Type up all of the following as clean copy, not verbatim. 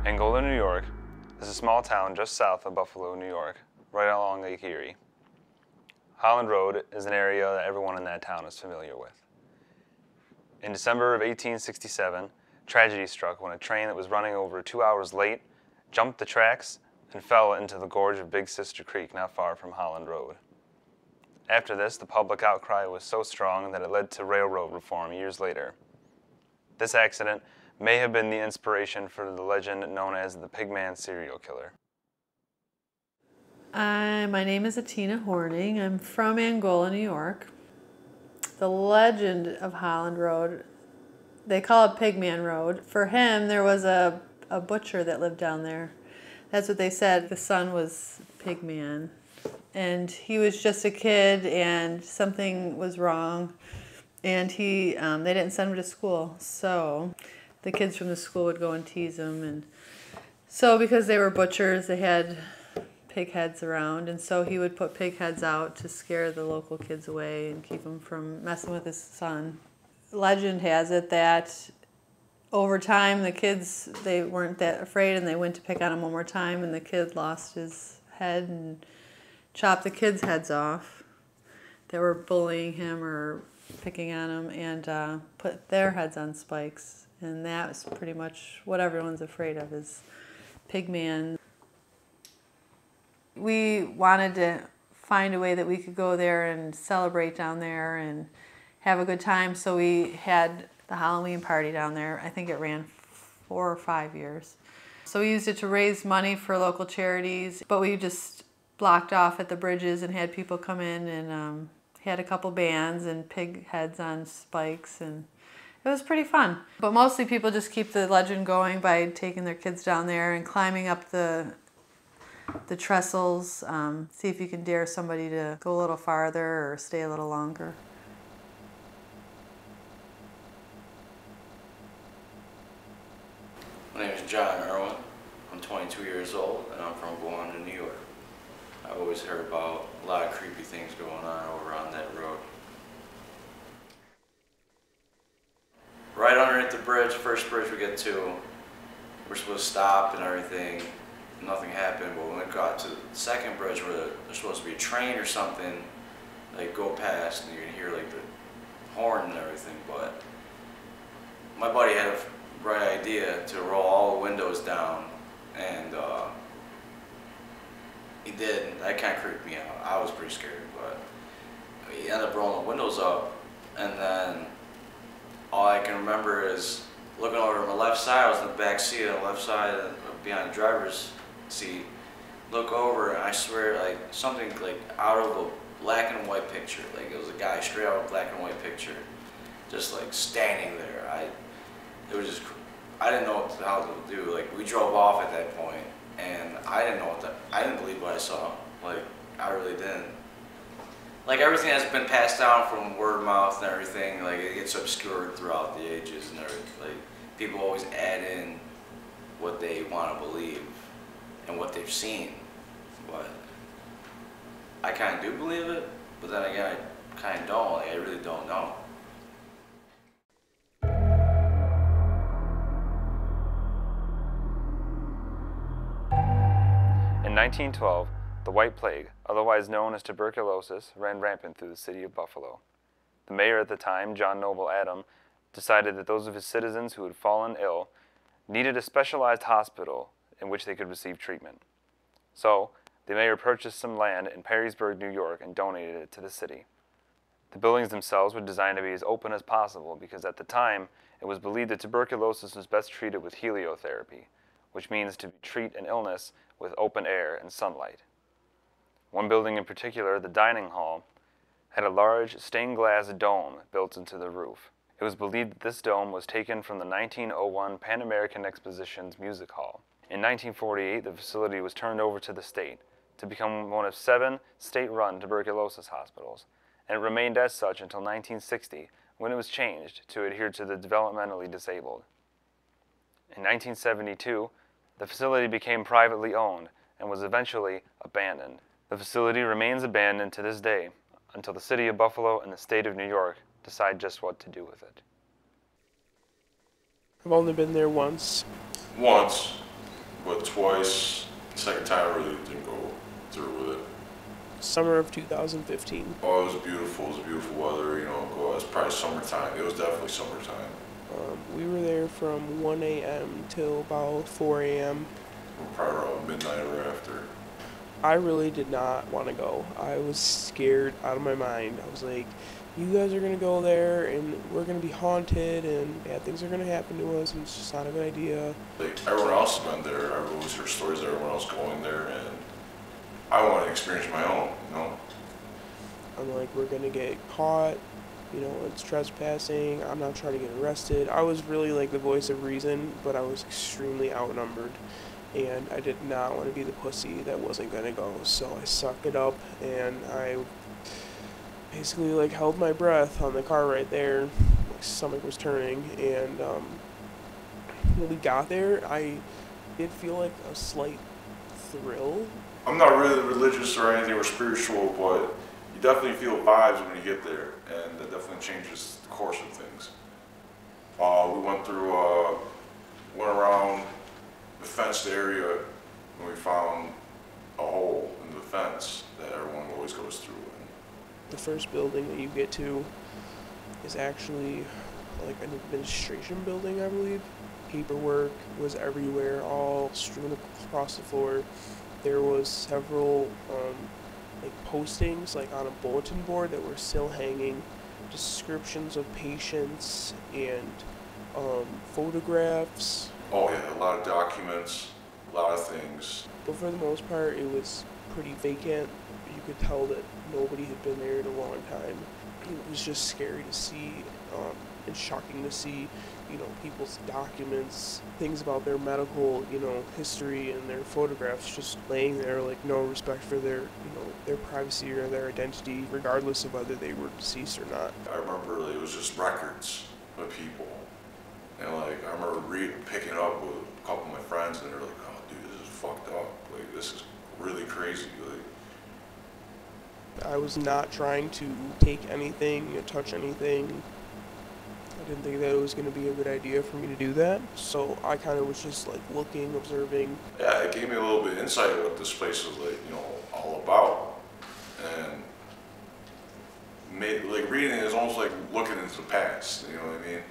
Angola, New York is a small town just south of Buffalo, New York, right along Lake Erie. Holland Road is an area that everyone in that town is familiar with. In December of 1867, tragedy struck when a train that was running over 2 hours late jumped the tracks and fell into the gorge of Big Sister Creek not far from Holland Road. After this, the public outcry was so strong that it led to railroad reform years later. This accident may have been the inspiration for the legend known as the Pigman serial killer. My name is Atina Horning. I'm from Angola, New York. The legend of Holland Road, they call it Pigman Road. For him, there was a butcher that lived down there. That's what they said. The son was Pigman. And he was just a kid and something was wrong. And they didn't send him to school. So the kids from the school would go and tease him. And so because they were butchers, they had pig heads around, and so he would put pig heads out to scare the local kids away and keep them from messing with his son. Legend has it that over time the kids, they weren't that afraid and they went to pick on him one more time, and the kid lost his head and chopped the kids' heads off that were bullying him or picking on him, and put their heads on spikes. And that was pretty much what everyone's afraid of, is Pigman. We wanted to find a way that we could go there and celebrate down there and have a good time, so we had the Halloween party down there. I think it ran 4 or 5 years. So we used it to raise money for local charities, but we just blocked off at the bridges and had people come in, and had a couple bands and pig heads on spikes, and it was pretty fun. But mostly people just keep the legend going by taking their kids down there and climbing up the trestles, see if you can dare somebody to go a little farther or stay a little longer. My name is John Irwin. I'm 22 years old and I'm from Gowanda, New York. I've always heard about a lot of creepy things going on over on that road. Right underneath the bridge, first bridge we get to, we're supposed to stop and everything. Nothing happened, but when we got to the second bridge where there's supposed to be a train or something, like go past and you can hear like the horn and everything, but my buddy had a bright idea to roll all the windows down, and he did. That kind of creeped me out. I was pretty scared, but he ended up rolling the windows up, and then all I can remember is looking over to my left side. I was in the back seat on the left side behind the driver's seat, look over, and I swear, like something like out of a black and white picture, like it was a guy straight out of a black and white picture, just like standing there. It was just, I didn't know what the hell to do. Like we drove off at that point, and I didn't believe what I saw. Like I really didn't. Like everything has been passed down from word of mouth and everything. Like it gets obscured throughout the ages and everything. Like people always add in what they want to believe and what they've seen, but I kind of do believe it, but then again I kind of don't. Like I really don't know. In 1912, the White Plague, otherwise known as tuberculosis, ran rampant through the city of Buffalo. The mayor at the time, John Noble Adam, decided that those of his citizens who had fallen ill needed a specialized hospital in which they could receive treatment. So, the mayor purchased some land in Perrysburg, New York, and donated it to the city. The buildings themselves were designed to be as open as possible because at the time, it was believed that tuberculosis was best treated with heliotherapy, which means to treat an illness with open air and sunlight. One building in particular, the dining hall, had a large stained glass dome built into the roof. It was believed that this dome was taken from the 1901 Pan American Exposition's Music Hall. In 1948, the facility was turned over to the state to become one of 7 state-run tuberculosis hospitals, and it remained as such until 1960, when it was changed to adhere to the developmentally disabled. In 1972, the facility became privately owned and was eventually abandoned. The facility remains abandoned to this day until the city of Buffalo and the state of New York decide just what to do with it. I've only been there once. Once. but twice. The second time I really didn't go through with it. Summer of 2015. Oh, it was beautiful. It was beautiful weather. You know, it was probably summertime. It was definitely summertime. We were there from 1 a.m. till about 4 a.m. Probably around midnight or after. I really did not want to go. I was scared out of my mind. I was like, you guys are going to go there and we're going to be haunted and bad things are going to happen to us and it's just not a good idea. Like, everyone else has been there. I've always heard stories of everyone else going there, and I want to experience my own, you know? I'm like, we're going to get caught, you know, it's trespassing, I'm not trying to get arrested. I was really like the voice of reason, but I was extremely outnumbered. And I did not want to be the pussy that wasn't going to go. So I sucked it up and I basically like held my breath on the car right there. My stomach was turning, and when we got there, I did feel like a slight thrill. I'm not really religious or anything or spiritual, but you definitely feel vibes when you get there, and that definitely changes the course of things. We went around the fenced area, and we found a hole in the fence that everyone always goes through. The first building that you get to is actually like an administration building, I believe. Paperwork was everywhere, all strewn across the floor. There was several like postings like on a bulletin board that were still hanging, descriptions of patients and photographs. Oh yeah, a lot of documents, a lot of things. But for the most part, it was pretty vacant. You could tell that nobody had been there in a long time. It was just scary to see and shocking to see, you know, people's documents, things about their medical, you know, history and their photographs just laying there, like no respect for their, you know, their privacy or their identity, regardless of whether they were deceased or not. I remember it was just records of people. And like, I remember picking it up with a couple of my friends, and they're like, oh dude, this is fucked up. Like, this is really crazy. Like, I was not trying to take anything, touch anything. I didn't think that it was going to be a good idea for me to do that. So I kind of was just like looking, observing. yeah, it gave me a little bit of insight of what this place was like, you know, all about. And like reading it is almost like looking into the past, you know what I mean?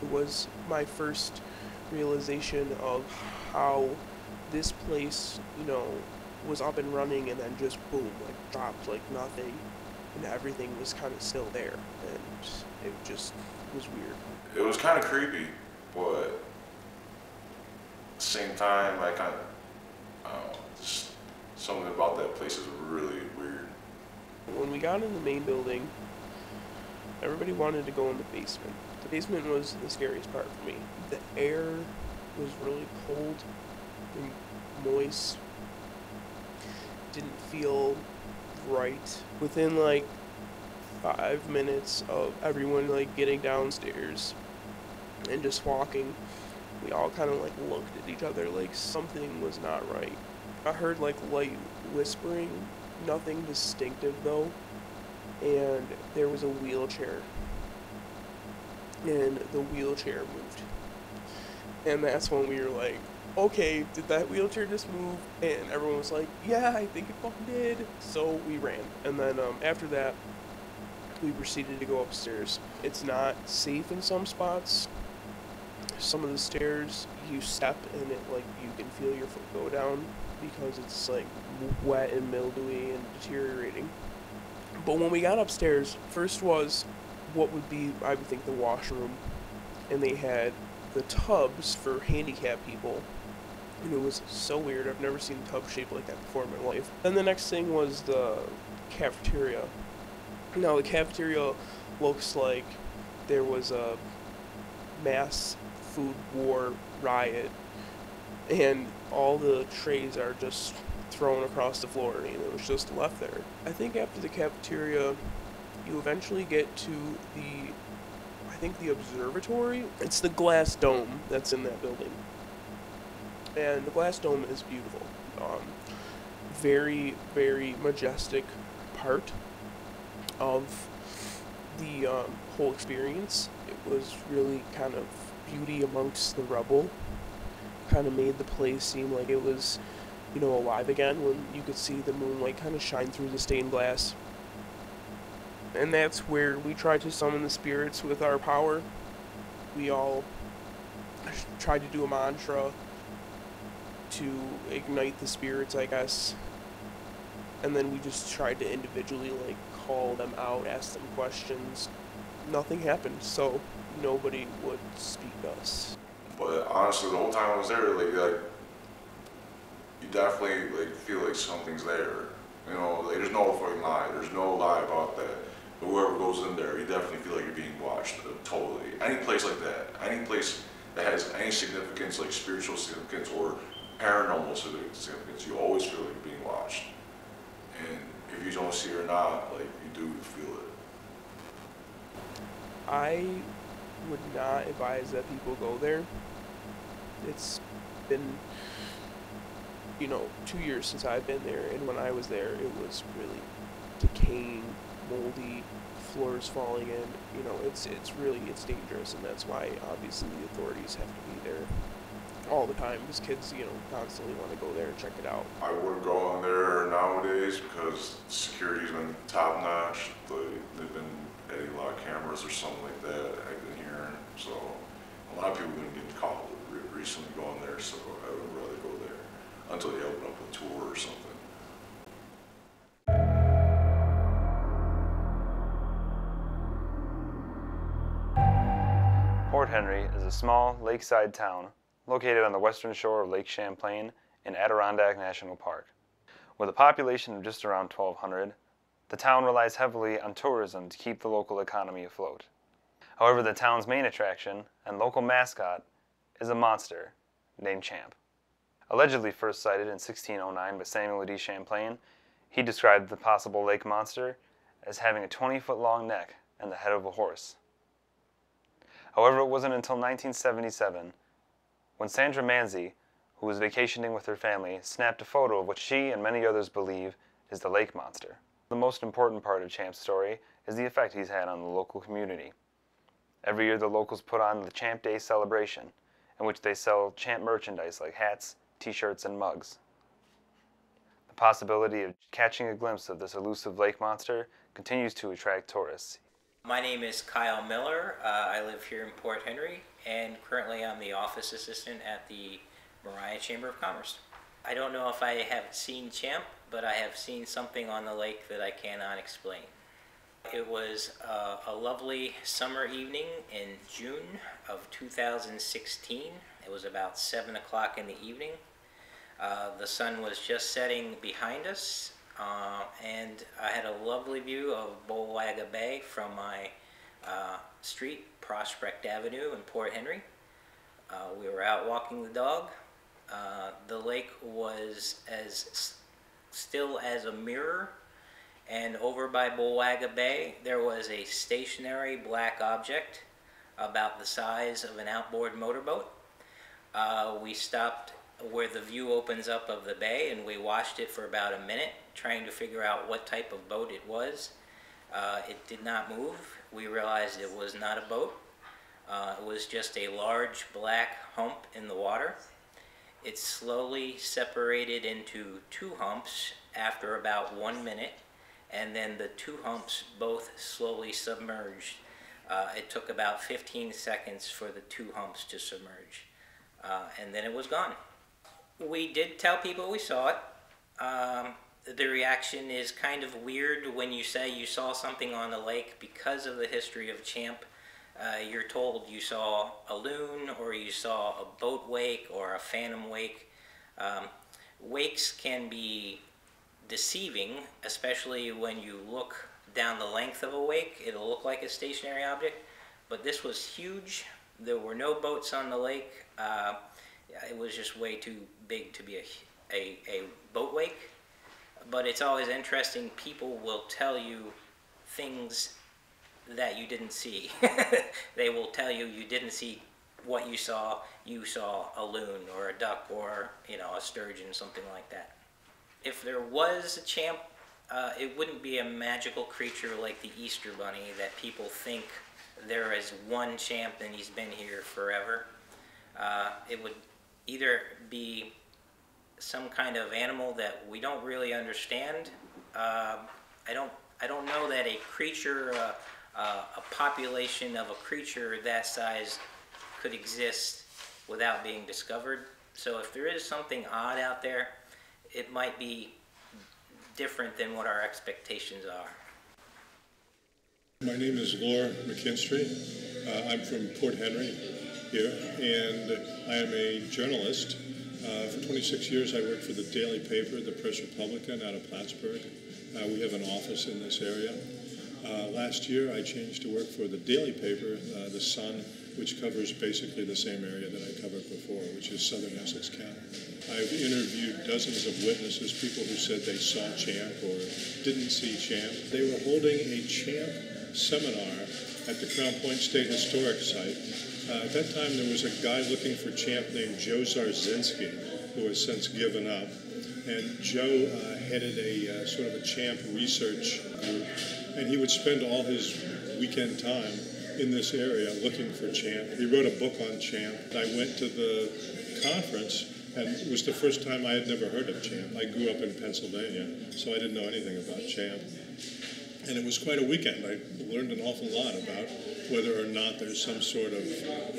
It was my first realization of how this place, you know, was up and running and then just boom, like dropped like nothing, and everything was kind of still there, and it just was weird. It was kind of creepy, but at the same time, I kind of, I don't know, just something about that place is really weird. When we got in the main building, everybody wanted to go in the basement. The basement was the scariest part for me. The air was really cold and moist. Didn't feel right. Within like 5 minutes of everyone like getting downstairs and just walking, we all kind of like looked at each other like something was not right. I heard like light whispering, nothing distinctive though, and there was a wheelchair, and the wheelchair moved. And that's when we were like, okay, did that wheelchair just move? And everyone was like, yeah, I think it fucking did. So we ran. And then after that, we proceeded to go upstairs. It's not safe in some spots. Some of the stairs, you step and it like you can feel your foot go down because it's like wet and mildewy and deteriorating. But when we got upstairs, first was what would be, I would think, the washroom. And they had the tubs for handicapped people. And it was so weird. I've never seen a tub shaped like that before in my life. Then the next thing was the cafeteria. Now the cafeteria looks like there was a mass food war riot, and all the trays are just thrown across the floor, and it was just left there. I think after the cafeteria, you eventually get to the observatory. It's the glass dome that's in that building. And the glass dome is beautiful. Very, very majestic part of the whole experience. It was really kind of beauty amongst the rubble, kind of made the place seem like it was, you know, alive again when you could see the moonlight kind of shine through the stained glass. And that's where we tried to summon the spirits with our power. We all tried to do a mantra to ignite the spirits, I guess. And then we just tried to individually, like, call them out, ask them questions. Nothing happened, so nobody would speak to us. But honestly, the whole time I was there, like you definitely like feel like something's there. You know, like, there's no fucking lie. There's no lie about that. But whoever goes in there, you definitely feel like you're being watched. Totally. Any place like that, any place that has any significance, like spiritual significance or paranormal significance, you always feel like you're being watched. And if you don't see it or not, like you do feel it. I would not advise that people go there. It's been, you know, 2 years since I've been there, and when I was there, it was really decaying, moldy, floors falling in. You know, it's dangerous, and that's why obviously the authorities have to be there all the time, because kids, you know, constantly want to go there and check it out. I wouldn't go on there nowadays because security's been top notch. They've been adding a lot of cameras or something like that, I've been hearing. So a lot of people have been getting caught recently going there, so I would rather go there until they open up a tour or something. Port Henry is a small lakeside town located on the western shore of Lake Champlain in Adirondack National Park. With a population of just around 1,200, the town relies heavily on tourism to keep the local economy afloat. However, the town's main attraction and local mascot is a monster named Champ. Allegedly first sighted in 1609 by Samuel de Champlain, he described the possible lake monster as having a 20-foot-long neck and the head of a horse. However, it wasn't until 1977 when Sandra Manzi, who was vacationing with her family, snapped a photo of what she and many others believe is the lake monster. The most important part of Champ's story is the effect he's had on the local community. Every year the locals put on the Champ Day celebration, in which they sell Champ merchandise like hats, t-shirts, and mugs. The possibility of catching a glimpse of this elusive lake monster continues to attract tourists. My name is Kyle Miller. I live here in Port Henry, and currently I'm the office assistant at the Mariah Chamber of Commerce. I don't know if I have seen Champ, but I have seen something on the lake that I cannot explain. It was a lovely summer evening in June of 2016. It was about 7 o'clock in the evening. The sun was just setting behind us, and I had a lovely view of Bulwaga Bay from my street, Prospect Avenue in Port Henry. We were out walking the dog. The lake was as still as a mirror, and over by Bulwaga Bay there was a stationary black object about the size of an outboard motorboat. We stopped where the view opens up of the bay, and we watched it for about a minute, trying to figure out what type of boat it was. It did not move. We realized it was not a boat. It was just a large black hump in the water. It slowly separated into two humps after about 1 minute, and then the two humps both slowly submerged. It took about 15 seconds for the two humps to submerge, and then it was gone. We did tell people we saw it. The reaction is kind of weird when you say you saw something on the lake because of the history of Champ. You're told you saw a loon, or you saw a boat wake, or a phantom wake. Wakes can be deceiving, especially when you look down the length of a wake. It'll look like a stationary object, but this was huge. There were no boats on the lake. It was just way too big to be a boat wake. But it's always interesting. People will tell you things that you didn't see. They will tell you you didn't see what you saw a loon or a duck or, you know, a sturgeon, something like that. If there was a Champ, it wouldn't be a magical creature like the Easter Bunny that people think there is one Champ and he's been here forever. It would either be some kind of animal that we don't really understand. I don't know that a creature, a population of a creature that size could exist without being discovered. So if there is something odd out there, it might be different than what our expectations are. My name is Laura McKinstry. I'm from Port Henry here, and I am a journalist. For 26 years I worked for the daily paper, the Press Republican, out of Plattsburgh. We have an office in this area. Last year I changed to work for the daily paper, The Sun, which covers basically the same area that I covered before, which is southern Essex County. I've interviewed dozens of witnesses, people who said they saw Champ or didn't see Champ. They were holding a Champ seminar at the Crown Point State Historic Site. At that time there was a guy looking for Champ named Joe Zarzinski, who has since given up. And Joe headed a sort of a Champ research group, and he would spend all his weekend time in this area looking for Champ. He wrote a book on Champ. I went to the conference, and it was the first time I had never heard of Champ. I grew up in Pennsylvania, so I didn't know anything about Champ. And it was quite a weekend. I learned an awful lot about whether or not there's some sort of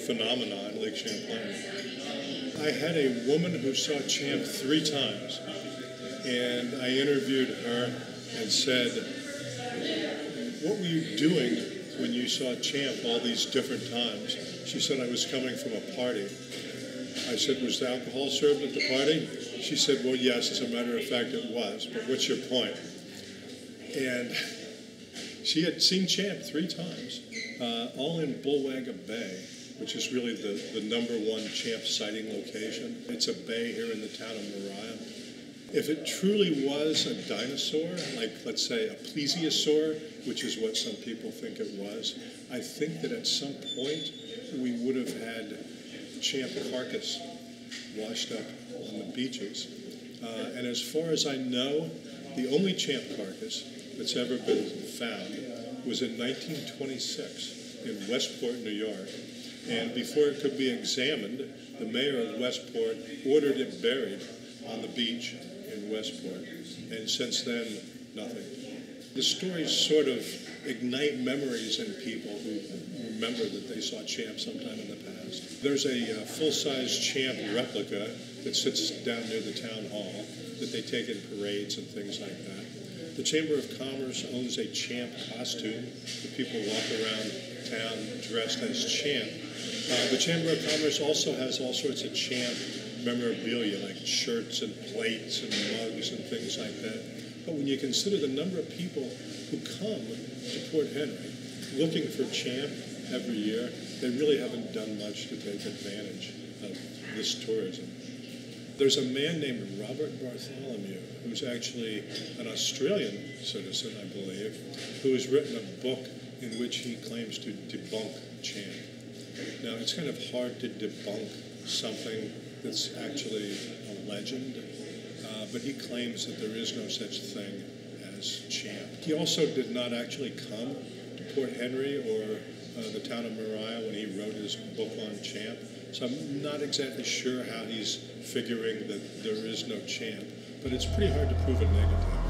phenomenon in Lake Champlain. I had a woman who saw Champ 3 times, and I interviewed her and said, "What were you doing when you saw Champ all these different times?" She said, "I was coming from a party." I said, "Was the alcohol served at the party?" She said, "Well, yes, as a matter of fact, it was, but what's your point?" And she had seen Champ 3 times, all in Bullwagga Bay, which is really the #1 Champ sighting location. It's a bay here in the town of Mariah. If it truly was a dinosaur, like, let's say, a plesiosaur, which is what some people think it was, I think that at some point we would have had Champ carcass washed up on the beaches. And as far as I know, the only Champ carcass that's ever been found was in 1926 in Westport, New York. And before it could be examined, the mayor of Westport ordered it buried on the beach in Westport. And since then, nothing. The stories sort of ignite memories in people who remember that they saw Champ sometime in the past. There's a full-size Champ replica that sits down near the town hall that they take in parades and things like that. The Chamber of Commerce owns a Champ costume that people walk around town dressed as Champ. The Chamber of Commerce also has all sorts of Champ memorabilia, like shirts and plates and mugs and things like that. But when you consider the number of people who come to Port Henry looking for Champ every year, they really haven't done much to take advantage of this tourism. There's a man named Robert Bartholomew, who's actually an Australian citizen, I believe, who has written a book in which he claims to debunk Champ. Now, it's kind of hard to debunk something that's actually a legend, but he claims that there is no such thing as Champ. He also did not actually come to Port Henry or the town of Mariah when he wrote his book on Champ, so I'm not exactly sure how he's figuring that there is no Champ, but it's pretty hard to prove a negative.